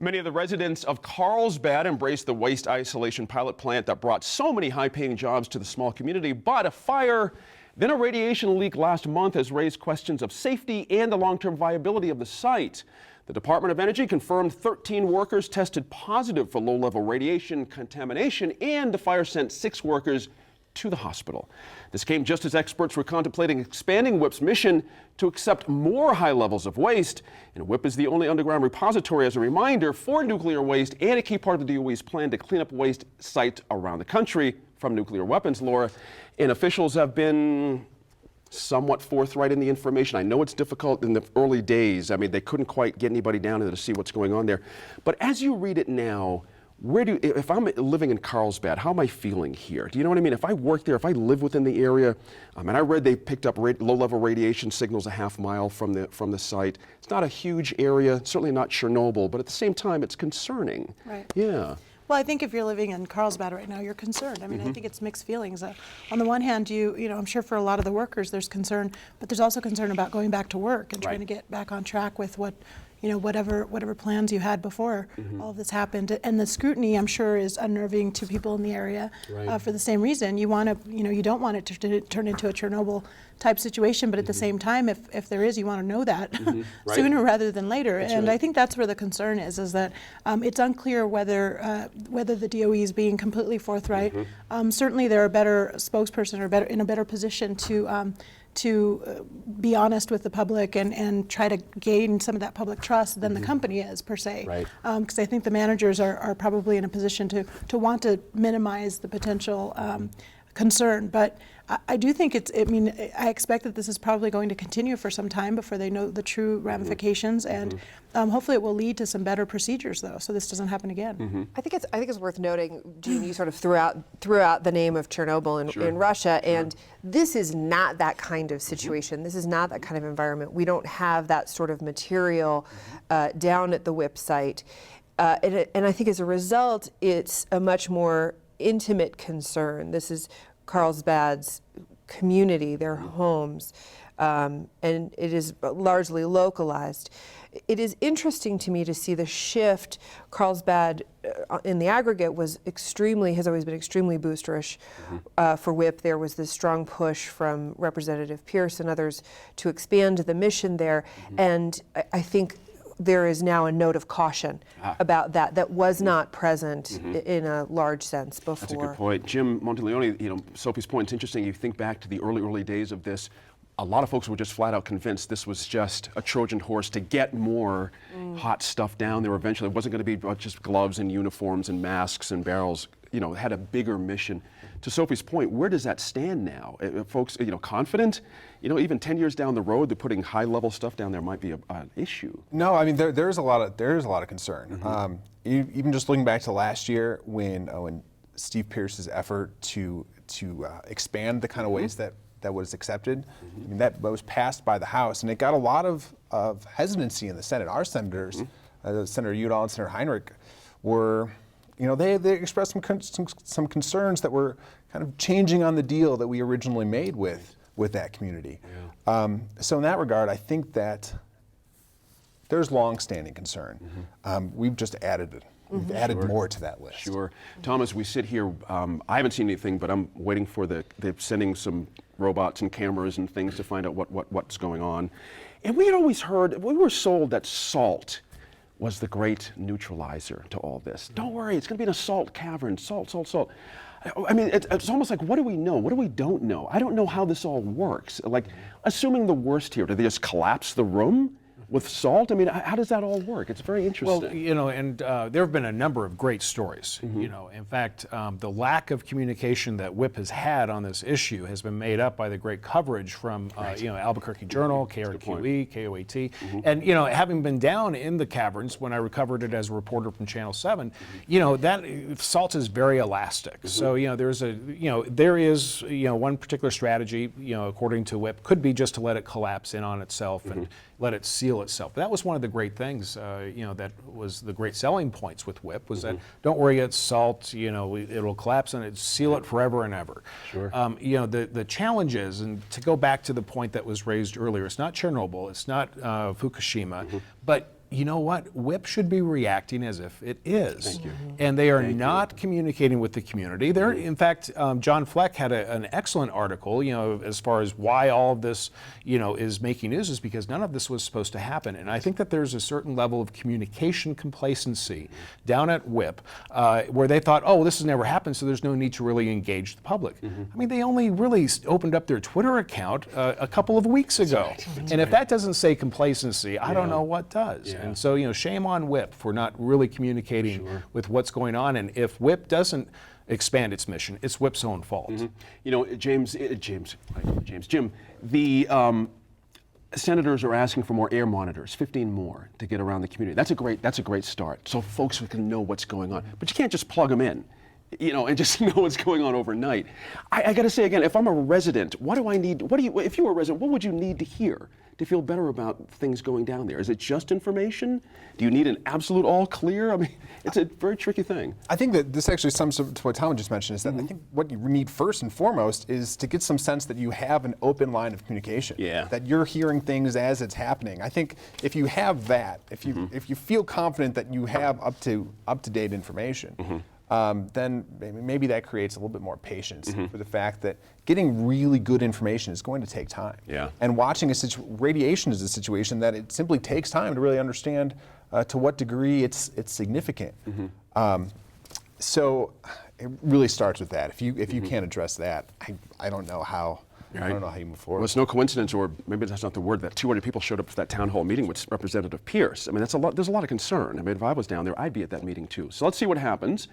Many of the residents of Carlsbad embraced the waste isolation pilot plant that brought so many high-paying jobs to the small community, but a fire, then a radiation leak last month has raised questions of safety and the long-term viability of the site. The Department of Energy confirmed 13 workers tested positive for low-level radiation contamination, and the fire sent 6 workers to the hospital. This came just as experts were contemplating expanding WIP's mission to accept more high levels of waste. And WIP is the only underground repository, as a reminder, for nuclear waste and a key part of the DOE's plan to clean up waste sites around the country from nuclear weapons, Laura. And officials have been somewhat forthright in the information. I know it's difficult in the early days. I mean, they couldn't quite get anybody down there to see what's going on there. But as you read it now, if I'm living in Carlsbad, how am I feeling here? Do you know what I mean? If I work there, if I live within the area, and I read they picked up low-level radiation signals a half mile from the site. It's not a huge area, certainly not Chernobyl, but at the same time, it's concerning. Right. Yeah. Well, I think if you're living in Carlsbad right now, you're concerned. I mean, I think it's mixed feelings. On the one hand, I'm sure for a lot of the workers, there's concern, but there's also concern about going back to work and trying to get back on track with whatever plans you had before all of this happened. And the scrutiny, I'm sure, is unnerving to people in the area for the same reason. You don't want it to turn into a Chernobyl type situation, but at the same time, if there is, you want to know that sooner rather than later. That's and right. I think that's where the concern is that it's unclear whether the DOE is being completely forthright. Certainly, they're a better spokesperson or in a better position to be honest with the public and try to gain some of that public trust than the company is, per se. Right. Because I think the managers are probably in a position to want to minimize the potential concern. But I do think I expect that this is probably going to continue for some time before they know the true ramifications, and hopefully it will lead to some better procedures, though, so this doesn't happen again. I think it's worth noting, Gene, you sort of threw out the name of Chernobyl in Russia, and this is not that kind of situation. This is not that kind of environment. We don't have that sort of material down at the WIP site, and I think as a result, it's a much more intimate concern. This is Carlsbad's community, their homes, and it is largely localized. It is interesting to me to see the shift. Carlsbad, in the aggregate, has always been extremely boosterish for WIP. There was this strong push from Representative Pierce and others to expand the mission there, and I think there is now a note of caution about that was not present in a large sense before. That's a good point. Jim Monteleone, Sophie's point is interesting. You think back to the early days of this, a lot of folks were just flat out convinced this was just a Trojan horse to get more hot stuff down there eventually. It wasn't going to be just gloves and uniforms and masks and barrels. It had a bigger mission. To Sophie's point, where does that stand now? Folks, confident? Even 10 years down the road, they're putting high-level stuff down there might be an issue. No, I mean there is a lot of concern. Even just looking back to last year when Steve Pierce's effort to expand the kind of waste that was accepted, I mean that was passed by the House, and it got a lot of hesitancy in the Senate. Our senators, Senator Udall and Senator Heinrich, were. They expressed some concerns that were kind of changing on the deal that we originally made with that community. Yeah. So in that regard, I think that there's long-standing concern. We've just added it. We've added more to that list. Sure. Tom, as we sit here, I haven't seen anything, but I'm waiting for they're sending some robots and cameras and things to find out what's going on. And we had always heard, we were sold that salt was the great neutralizer to all this. Don't worry, it's going to be in a salt cavern, salt. I mean, it's almost like, what do we know? What do we don't know? I don't know how this all works. Like, assuming the worst here, do they just collapse the room with salt? I mean, how does that all work? It's very interesting. Well, and there have been a number of great stories. In fact, the lack of communication that WIP has had on this issue has been made up by the great coverage from, Albuquerque Journal, KRQE, KOAT, and having been down in the caverns when I recovered it as a reporter from Channel 7, that salt is very elastic. So there is one particular strategy, according to WIP, could be just to let it collapse in on itself and let it seal itself. That was one of the great things, that was the great selling points with WIP, was that don't worry, it's salt, it'll collapse and seal it forever and ever. Sure. The challenge is, and to go back to the point that was raised earlier, it's not Chernobyl, it's not Fukushima, but you know what? WIP should be reacting as if it is. And they are not communicating with the community. They're, in fact, John Fleck had an excellent article, as far as why all of this, is making news, is because none of this was supposed to happen. And I think that there's a certain level of communication complacency down at WIP where they thought, oh, this has never happened, so there's no need to really engage the public. I mean, they only really opened up their Twitter account a couple of weeks ago. And if that doesn't say complacency, I don't know what does. And so, shame on WIP for not really communicating with what's going on. And if WIP doesn't expand its mission, it's WIP's own fault. Jim, the senators are asking for more air monitors, 15 more to get around the community. That's a great start, so folks can know what's going on. But you can't just plug them in, and just know what's going on overnight. I got to say again, if I'm a resident, what do I need? If you were a resident, what would you need to hear to feel better about things going down there? Is it just information? Do you need an absolute all clear? I mean, it's a very tricky thing. I think that this actually sums up to what Tom just mentioned, is that I think what you need first and foremost is to get some sense that you have an open line of communication. That you're hearing things as it's happening. I think if you have that, if you feel confident that you have up to date information, then maybe that creates a little bit more patience for the fact that getting really good information is going to take time. And watching radiation is a situation that it simply takes time to really understand to what degree it's significant. So it really starts with that. If you can't address that, I don't know how. I don't know how you move forward. Well, it's no coincidence, or maybe that's not the word, that 200 people showed up for that town hall meeting with Representative Pierce. I mean, that's a lot. There's a lot of concern. I mean, if I was down there, I'd be at that meeting too. So let's see what happens.